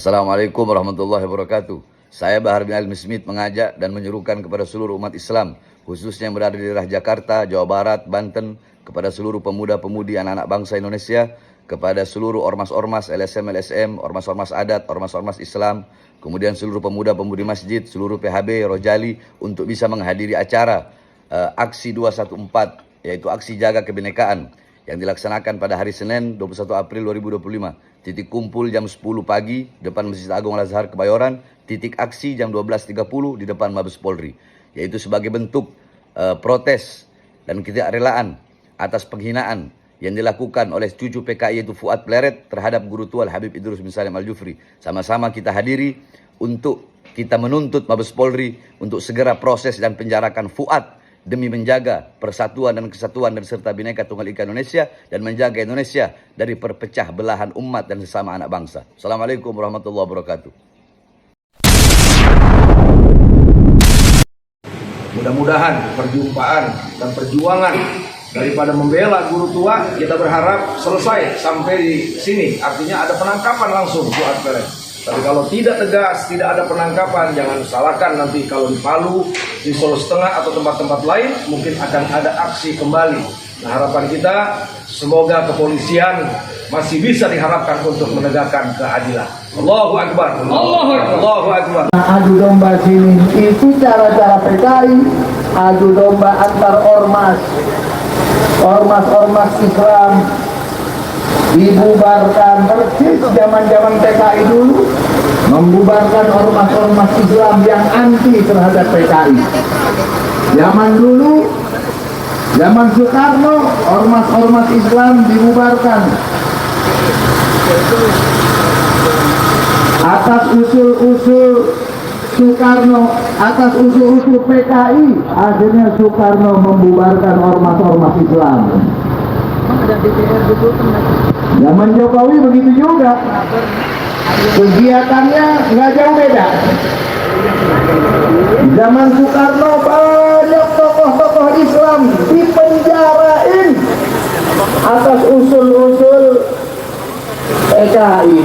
Assalamualaikum warahmatullahi wabarakatuh. Saya Bahar bin Ali Smith mengajak dan menyerukan kepada seluruh umat Islam, khususnya yang berada di daerah Jakarta, Jawa Barat, Banten, kepada seluruh pemuda-pemudi anak-anak bangsa Indonesia, kepada seluruh ormas-ormas, LSM, ormas-ormas adat, ormas-ormas Islam, kemudian seluruh pemuda-pemudi masjid, seluruh PHB, Rojali, untuk bisa menghadiri acara aksi 214, yaitu aksi jaga kebinekaan, yang dilaksanakan pada hari Senin 21 April 2025. Titik kumpul jam 10 pagi depan Masjid Agung Al-Azhar Kebayoran, titik aksi jam 12.30 di depan Mabes Polri, yaitu sebagai bentuk protes dan ketidakrelaan atas penghinaan yang dilakukan oleh cucu PKI yaitu Fuad Pleret terhadap Guru Tua Habib Idrus bin Salim Al-Jufri. Sama-sama kita hadiri untuk kita menuntut Mabes Polri untuk segera proses dan penjarakan Fuad demi menjaga persatuan dan kesatuan dan serta Bhinneka Tunggal Ika Indonesia dan menjaga Indonesia dari perpecah belahan umat dan sesama anak bangsa. Assalamualaikum warahmatullahi wabarakatuh. Mudah-mudahan perjumpaan dan perjuangan daripada membela guru tua, kita berharap selesai sampai di sini. Artinya ada penangkapan langsung Fuad Pleret. Tapi kalau tidak tegas, tidak ada penangkapan, jangan salahkan nanti kalau di Palu, di Solo Setengah atau tempat-tempat lain mungkin akan ada aksi kembali. Nah, harapan kita semoga kepolisian masih bisa diharapkan untuk menegakkan keadilan. Allahu Akbar. Allahu Akbar. Adu domba sini itu cara-cara PKI, adu domba antar ormas Islam, dibubarkan persis zaman PKI dulu, membubarkan ormas Islam yang anti terhadap PKI. Zaman dulu, zaman Soekarno, ormas Islam dibubarkan atas usul-usul Soekarno, atas usul-usul PKI. Akhirnya Soekarno membubarkan ormas Islam. Zaman Jokowi begitu juga, kegiatannya nggak jauh beda. Zaman Soekarno banyak tokoh-tokoh Islam dipenjarain atas usul-usul PKI.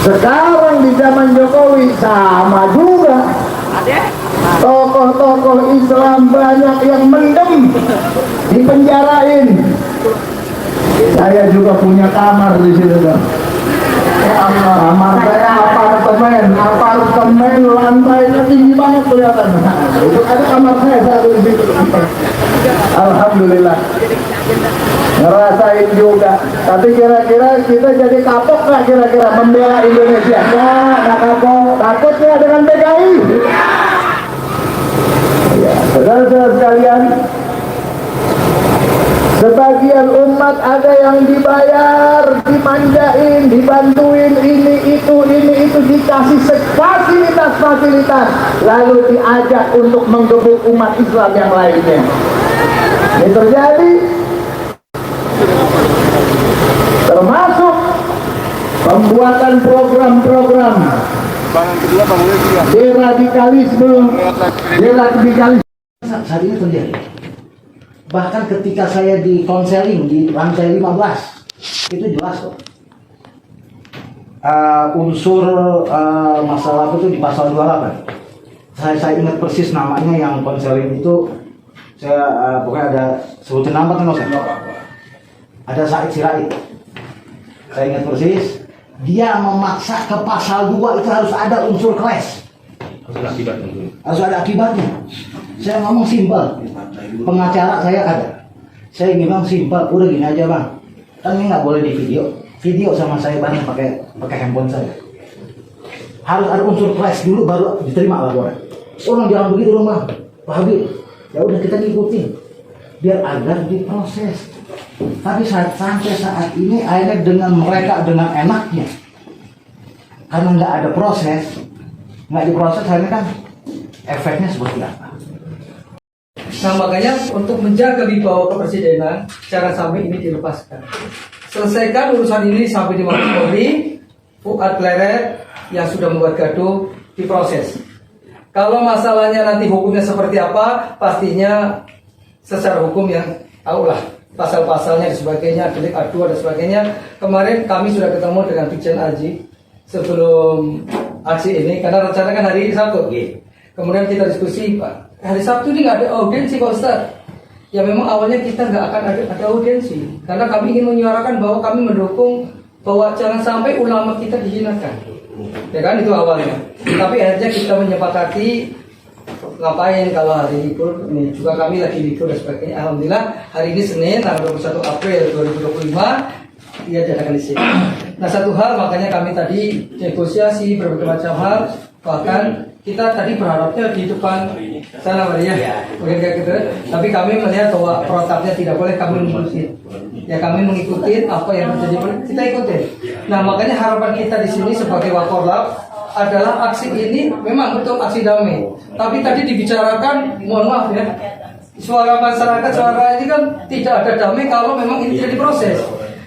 Sekarang di zaman Jokowi sama juga. Tokoh-tokoh Islam banyak yang mendem, dipenjarain. Saya juga punya kamar di situ, Bang. Kamar saya apartemen lantainya tinggi banget kelihatan. Itu ada kamar saya satu di situ. Alhamdulillah. Ngerasain juga. Tapi kira-kira kita jadi kapok nggak kira-kira membela Indonesia? Nggak kapok. Takutnya dengan PKI. Saudara-saudara sekalian, sebagian umat ada yang dibayar, dimanjain, dibantuin, ini itu dikasih fasilitas, lalu diajak untuk menggebuk umat Islam yang lainnya. Ini terjadi, termasuk pembuatan program-program deradikalisme. Saat ini terjadi. Bahkan ketika saya di konseling di lantai 15, itu jelas kok. Unsur masalah itu di pasal 28. Saya ingat persis namanya yang konseling itu. Saya pokoknya ada sebutin nama kan, ada Said Sirait. Saya ingat persis. Dia memaksa ke pasal 2 itu harus ada unsur kelas. Harus ada akibatnya. Saya ngomong simpel. Pengacara saya ada. Saya ngomong simpel. Udah gini aja, Bang. Kan ini nggak boleh di video sama saya banyak pakai handphone saya. Harus ada unsur kelas dulu baru diterima laporan. Orang jangan begitu dong, Bang. Pak Habib. Ya udah kita ngikutin. Biar agar diproses. Tapi sampai saat ini akhirnya dengan mereka dengan enaknya, karena nggak ada proses, nggak diproses, akhirnya kan efeknya seperti apa? Nah, makanya untuk menjaga wibawa kepresidenan, jangan sampai ini dilepaskan. Selesaikan urusan ini sampai di Mabes Polri. Fuad Pleret yang sudah membuat gaduh diproses. Kalau masalahnya nanti hukumnya seperti apa, pastinya secara hukum yang tahulah pasal-pasalnya dan sebagainya, delik aduan dan sebagainya. Kemarin kami sudah ketemu dengan Brigjen Aji sebelum aksi ini, karena rencana kan hari ini Sabtu. Kemudian kita diskusi, Pak, hari Sabtu ini nggak ada audiensi Pak Ustadz. Ya memang awalnya kita nggak akan ada audiensi, karena kami ingin menyuarakan bahwa kami mendukung bahwa jangan sampai ulama kita dihinakan. Ya kan, itu awalnya. Tapi akhirnya kita menyepakati ngapain kalau hari libur ini, juga kami lagi libur dan sebagainya. Alhamdulillah hari ini Senin tanggal 21 April 2025 dia diadakan di sini. Nah, satu hal makanya kami tadi negosiasi berbagai macam hal, bahkan kita tadi berharapnya di depan sana Maria, mungkin kayak gitu. Tapi kami melihat bahwa protapnya tidak boleh, kami mengikuti. Ya kami mengikuti apa yang terjadi, kita ikutin. Nah, makanya harapan kita di sini sebagai Wakorlap adalah aksi ini memang betul aksi damai. Tapi tadi dibicarakan, mohon maaf ya, suara masyarakat, suara ini kan tidak ada damai kalau memang ini tidak diproses.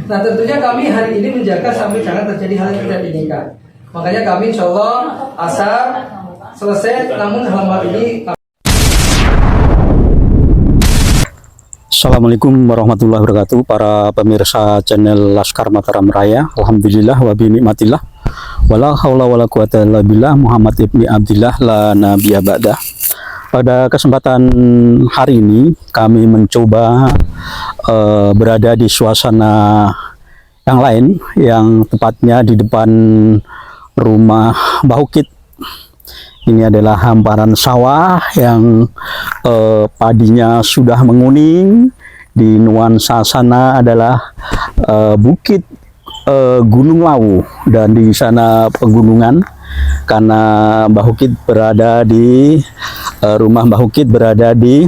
Nah, tentunya kami hari ini menjaga sampai jangan terjadi hal yang tidak diinginkan. Makanya kami insya Allah asal selesai, namun hal ini. Assalamualaikum warahmatullahi wabarakatuh, para pemirsa channel Laskar Mataram Raya. Alhamdulillah wa bi nikmatillah. Wala haula wala quwata illa billah. Muhammad ibni Abdillah la nabiyya ba'dah. Pada kesempatan hari ini kami mencoba berada di suasana yang lain, yang tepatnya di depan rumah Mbah Ukit. Ini adalah hamparan sawah yang padinya sudah menguning. Di nuansa sana adalah bukit Gunung Lawu, dan di sana pegunungan, karena Mbah Ukit berada di rumah Mbah Ukit berada di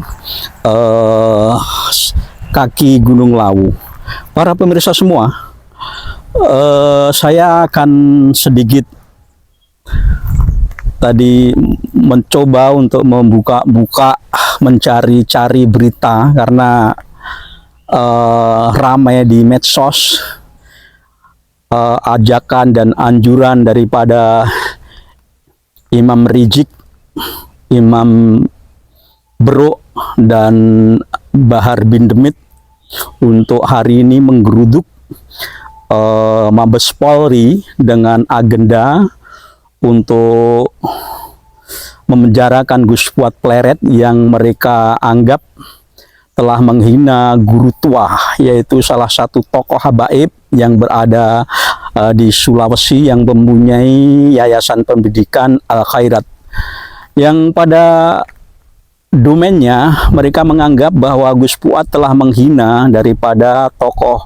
kaki Gunung Lawu. Para pemirsa semua, saya akan sedikit tadi mencoba untuk membuka-buka, mencari-cari berita, karena ramai di medsos ajakan dan anjuran daripada Imam Rizik, Imam Bro, dan Bahar bin Demit untuk hari ini menggeruduk Mabes Polri dengan agenda untuk memenjarakan Gus Fuad Pleret yang mereka anggap telah menghina guru tua, yaitu salah satu tokoh habaib yang berada di Sulawesi yang mempunyai yayasan pendidikan Al Khairat, yang pada domainnya mereka menganggap bahwa Gus Fuad telah menghina daripada tokoh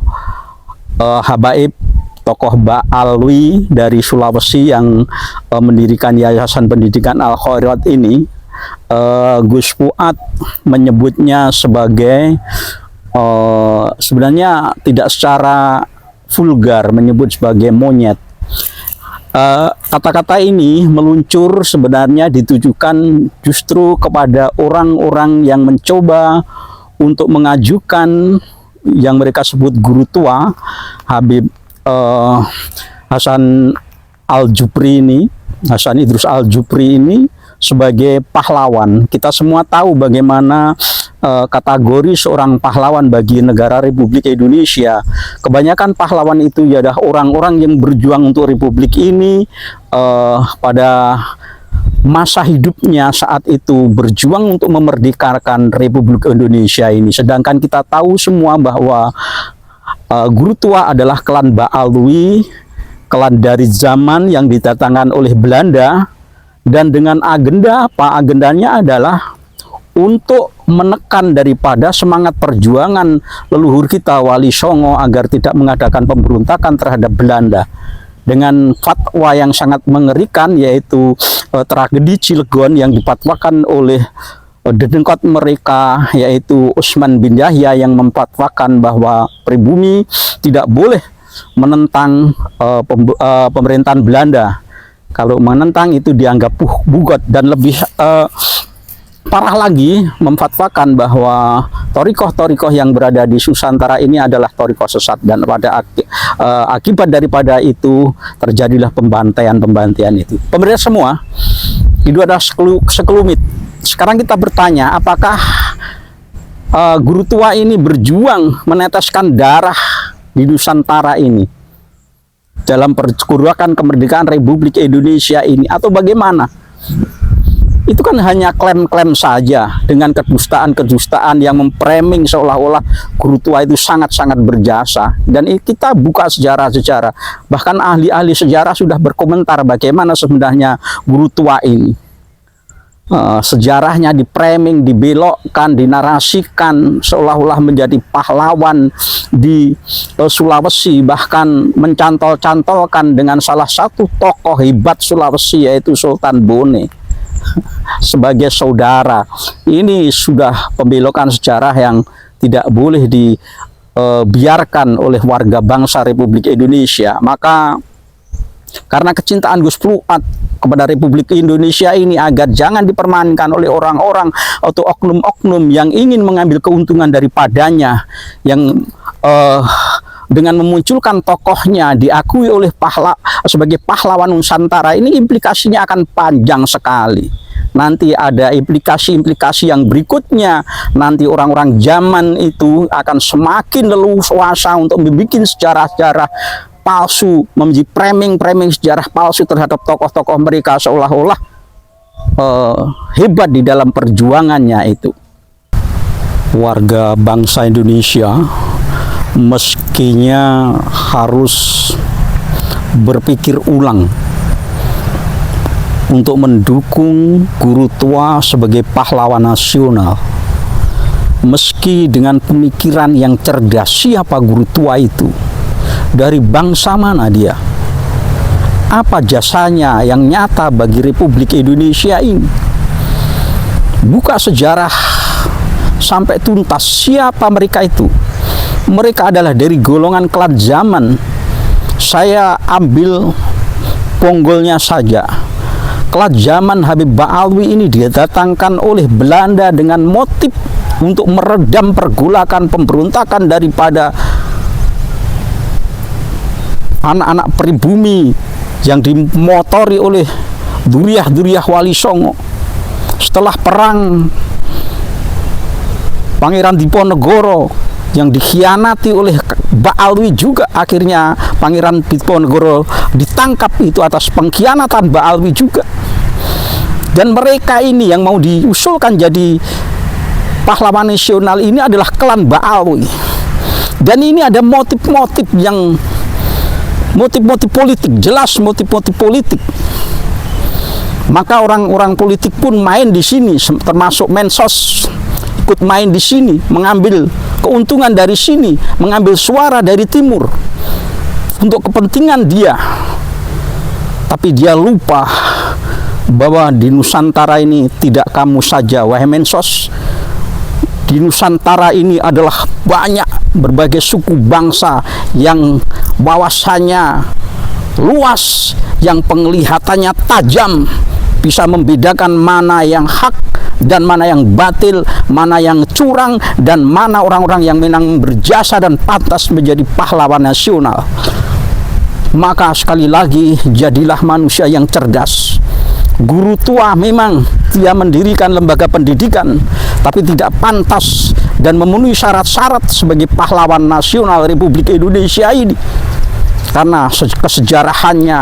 habaib, tokoh Ba'alwi dari Sulawesi yang mendirikan yayasan pendidikan Al Khairat ini. Gus Fuad menyebutnya sebagai sebenarnya tidak secara vulgar, menyebut sebagai monyet. Kata-kata ini meluncur sebenarnya ditujukan justru kepada orang-orang yang mencoba untuk mengajukan yang mereka sebut guru tua Habib Hasan Al-Jupri ini, Hasan Idrus Al-Jupri ini sebagai pahlawan. Kita semua tahu bagaimana kategori seorang pahlawan bagi negara Republik Indonesia. Kebanyakan pahlawan itu adalah orang-orang yang berjuang untuk Republik ini pada masa hidupnya saat itu, berjuang untuk memerdekakan Republik Indonesia ini. Sedangkan kita tahu semua bahwa guru tua adalah klan Ba'alwi, klan dari zaman yang didatangkan oleh Belanda, dan dengan agenda apa? Agendanya adalah untuk menekan daripada semangat perjuangan leluhur kita Wali Songo agar tidak mengadakan pemberontakan terhadap Belanda, dengan fatwa yang sangat mengerikan, yaitu tragedi Cilegon yang dipatwakan oleh dedengkot mereka, yaitu Utsman bin Yahya, yang memfatwakan bahwa pribumi tidak boleh menentang pemerintahan Belanda. Kalau menentang itu dianggap bugot, dan lebih parah lagi memfatwakan bahwa torikoh-torikoh yang berada di Nusantara ini adalah torikoh sesat, dan pada akibat daripada itu terjadilah pembantaian itu. Pemirsa semua, itu adalah sekelumit. Sekarang kita bertanya, apakah guru tua ini berjuang meneteskan darah di Nusantara ini dalam perjuangan kemerdekaan Republik Indonesia ini, atau bagaimana? Itu kan hanya klaim-klaim saja dengan kedustaan-kedustaan yang memframing seolah-olah guru tua itu sangat-sangat berjasa. Dan kita buka sejarah-sejarah, bahkan ahli-ahli sejarah sudah berkomentar bagaimana sebenarnya guru tua ini. Sejarahnya diframing, dibelokkan, dinarasikan seolah-olah menjadi pahlawan di Sulawesi, bahkan mencantol-cantolkan dengan salah satu tokoh hebat Sulawesi, yaitu Sultan Bone sebagai saudara. Ini sudah pembelokan sejarah yang tidak boleh dibiarkan oleh warga bangsa Republik Indonesia. Maka karena kecintaan Gus Fuad kepada Republik Indonesia ini, agar jangan dipermainkan oleh orang-orang atau oknum-oknum yang ingin mengambil keuntungan daripadanya, yang dengan memunculkan tokohnya diakui oleh sebagai pahlawan Nusantara, ini implikasinya akan panjang sekali. Nanti ada implikasi-implikasi yang berikutnya. Nanti orang-orang zaman itu akan semakin leluasa untuk membuat sejarah-sejarah palsu, membuat framing sejarah palsu terhadap tokoh-tokoh mereka seolah-olah hebat di dalam perjuangannya itu. Warga bangsa Indonesia meskinya harus berpikir ulang untuk mendukung guru tua sebagai pahlawan nasional. Meski dengan pemikiran yang cerdas, siapa guru tua itu? Dari bangsa mana dia? Apa jasanya yang nyata bagi Republik Indonesia ini? Buka sejarah sampai tuntas, siapa mereka itu? Mereka adalah dari golongan kelat zaman. Saya ambil ponggolnya saja. Kelat zaman Habib Ba'alwi ini didatangkan oleh Belanda dengan motif untuk meredam pergolakan pemberontakan daripada anak-anak pribumi yang dimotori oleh duriah-duriah Wali Songo. Setelah perang Pangeran Diponegoro yang dikhianati oleh Ba'alwi juga, akhirnya Pangeran Diponegoro ditangkap itu atas pengkhianatan Ba'alwi juga. Dan mereka ini yang mau diusulkan jadi pahlawan nasional ini adalah klan Ba'alwi. Dan ini ada motif-motif yang motif-motif politik, jelas motif-motif politik. Maka orang-orang politik pun main di sini, termasuk Mensos ikut main di sini, mengambil keuntungan dari sini, mengambil suara dari timur untuk kepentingan dia. Tapi dia lupa bahwa di Nusantara ini tidak kamu saja, wahai Mensos. Di Nusantara ini adalah banyak berbagai suku bangsa yang wawasannya luas, yang penglihatannya tajam, bisa membedakan mana yang hak dan mana yang batil, mana yang curang dan mana orang-orang yang memang berjasa dan pantas menjadi pahlawan nasional. Maka sekali lagi, jadilah manusia yang cerdas. Guru tua memang dia mendirikan lembaga pendidikan, tapi tidak pantas dan memenuhi syarat-syarat sebagai pahlawan nasional Republik Indonesia ini, karena kesejarahannya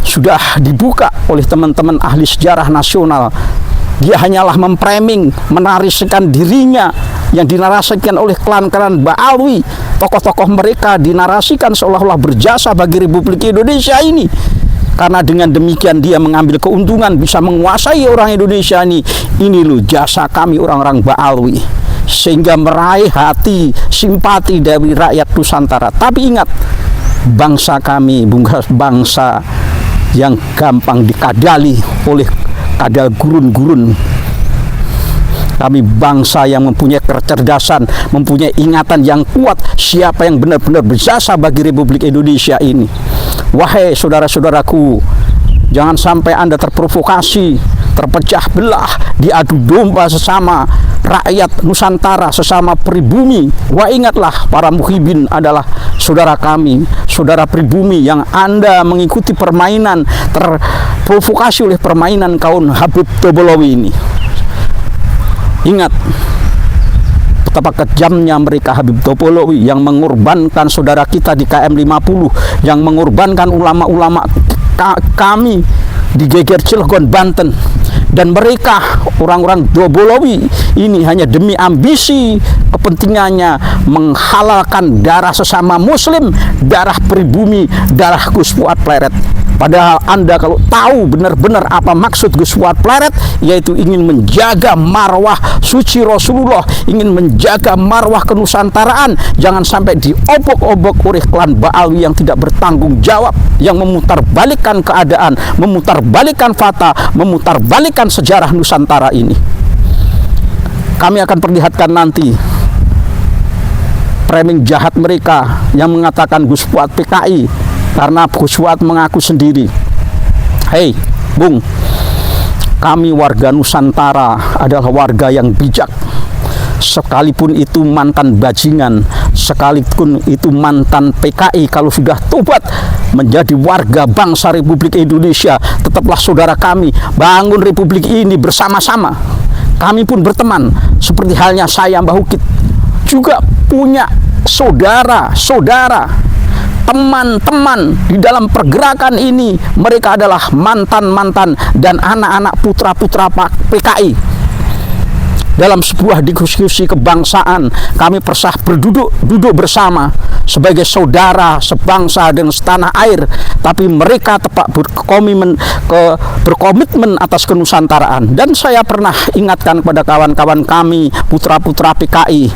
sudah dibuka oleh teman-teman ahli sejarah nasional. Dia hanyalah memframing, menarasikan dirinya yang dinarasikan oleh klan-klan Ba'alwi. Tokoh-tokoh mereka dinarasikan seolah-olah berjasa bagi Republik Indonesia ini. Karena dengan demikian dia mengambil keuntungan, bisa menguasai orang Indonesia ini. Ini loh jasa kami orang-orang Ba'alwi. Sehingga meraih hati, simpati dari rakyat Nusantara. Tapi ingat, bangsa kami bukan bangsa yang gampang dikadali oleh kadal gurun-gurun. Kami bangsa yang mempunyai kecerdasan, mempunyai ingatan yang kuat, siapa yang benar-benar berjasa bagi Republik Indonesia ini. Wahai saudara-saudaraku, jangan sampai Anda terprovokasi, terpecah belah, diadu domba sesama rakyat Nusantara, sesama pribumi. Wah, ingatlah, para muhibin adalah saudara kami, saudara pribumi yang Anda mengikuti permainan, terprovokasi oleh permainan kaum Habib Tobolowi ini. Ingat, betapa kejamnya mereka. Habib Topolowi yang mengorbankan saudara kita di KM 50, yang mengorbankan ulama-ulama kami di Geger Cilegon, Banten. Dan mereka orang-orang Topolowi ini hanya demi ambisi kepentingannya menghalalkan darah sesama muslim, darah pribumi, darah Gus Fuad Pleret. Padahal Anda kalau tahu benar-benar apa maksud Gus Fuad Pleret, yaitu ingin menjaga marwah suci Rasulullah, ingin menjaga marwah kenusantaraan, jangan sampai diobok-obok oleh klan Ba'alwi yang tidak bertanggung jawab, yang memutarbalikkan keadaan, memutarbalikkan fakta, memutarbalikkan sejarah Nusantara ini. Kami akan perlihatkan nanti framing jahat mereka yang mengatakan Gus Fuad PKI, karena Gus Fuad mengaku sendiri, hei Bung, kami warga Nusantara adalah warga yang bijak, sekalipun itu mantan bajingan, sekalipun itu mantan PKI, kalau sudah tobat menjadi warga bangsa Republik Indonesia, tetaplah saudara kami, bangun Republik ini bersama-sama. Kami pun berteman, seperti halnya saya, Mbah Ukit, juga punya saudara-saudara, teman-teman di dalam pergerakan ini. Mereka adalah mantan-mantan dan anak-anak putra-putra PKI. Dalam sebuah diskusi kebangsaan, kami pernah duduk bersama sebagai saudara sebangsa dan setanah air, tapi mereka tepat berkomitmen atas kenusantaraan. Dan saya pernah ingatkan kepada kawan-kawan kami, putra-putra PKI,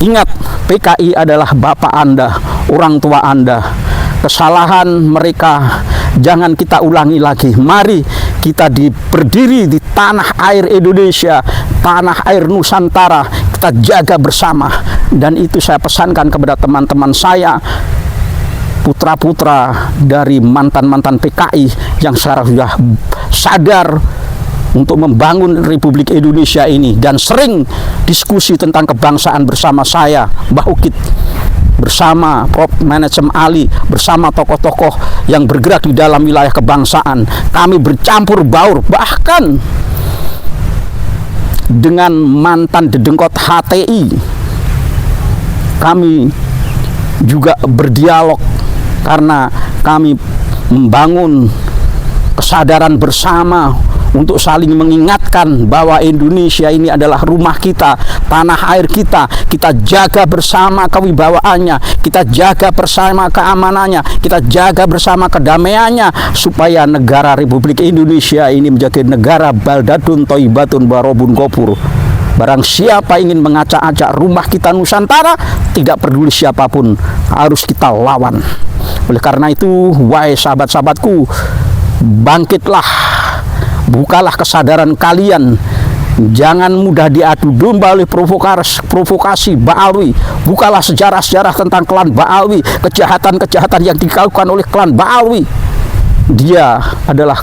ingat, PKI adalah bapak Anda, orang tua Anda. Kesalahan mereka jangan kita ulangi lagi. Mari kita berdiri di tanah air Indonesia, tanah air Nusantara, kita jaga bersama. Dan itu saya pesankan kepada teman-teman saya, putra-putra dari mantan-mantan PKI yang sekarang sudah sadar untuk membangun Republik Indonesia ini, dan sering diskusi tentang kebangsaan bersama saya, Mbah Ukit, bersama Prof. Manajem Ali, bersama tokoh-tokoh yang bergerak di dalam wilayah kebangsaan. Kami bercampur baur, bahkan dengan mantan dedengkot HTI kami juga berdialog, karena kami membangun kesadaran bersama untuk saling mengingatkan bahwa Indonesia ini adalah rumah kita, tanah air kita. Kita jaga bersama kewibawaannya, kita jaga bersama keamanannya, kita jaga bersama kedamaiannya, supaya negara Republik Indonesia ini menjadi negara baldatun thayyibatun warabun ghafur. Barang siapa ingin mengacak-acak rumah kita Nusantara, tidak peduli siapapun, harus kita lawan. Oleh karena itu, wahai sahabat-sahabatku, bangkitlah, bukalah kesadaran kalian. Jangan mudah diadu domba oleh provokasi Ba'alwi. Bukalah sejarah-sejarah tentang klan Ba'alwi, kejahatan-kejahatan yang dilakukan oleh klan Ba'alwi. Dia adalah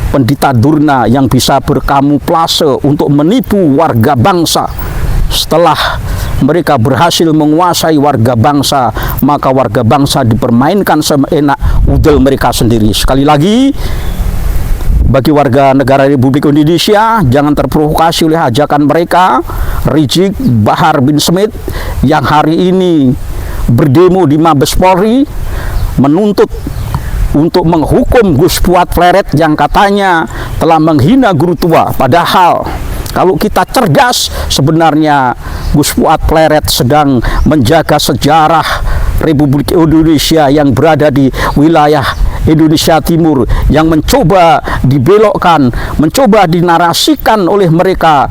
pendeta durna yang bisa berkamuflase untuk menipu warga bangsa. Setelah mereka berhasil menguasai warga bangsa, maka warga bangsa dipermainkan seenak udel mereka sendiri. Sekali lagi, bagi warga negara Republik Indonesia, jangan terprovokasi oleh ajakan mereka, Rizik Bahar bin Smith, yang hari ini berdemo di Mabes Polri menuntut untuk menghukum Gus Fuad Pleret yang katanya telah menghina guru tua. Padahal kalau kita cerdas, sebenarnya Gus Fuad Pleret sedang menjaga sejarah Republik Indonesia yang berada di wilayah Indonesia Timur, yang mencoba dibelokkan, mencoba dinarasikan oleh mereka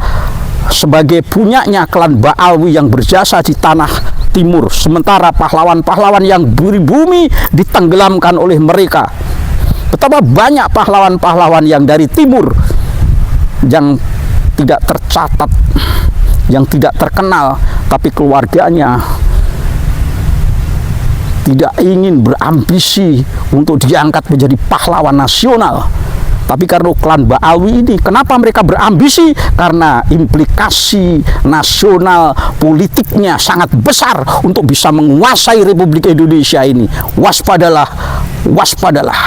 sebagai punyanya klan Ba'alwi yang berjasa di tanah Timur, sementara pahlawan-pahlawan yang bumi ditenggelamkan oleh mereka. Betapa banyak pahlawan-pahlawan yang dari Timur yang tidak tercatat, yang tidak terkenal, tapi keluarganya tidak ingin berambisi untuk diangkat menjadi pahlawan nasional. Tapi karena klan Ba'alwi ini, kenapa mereka berambisi? Karena implikasi nasional politiknya sangat besar untuk bisa menguasai Republik Indonesia ini. Waspadalah, waspadalah.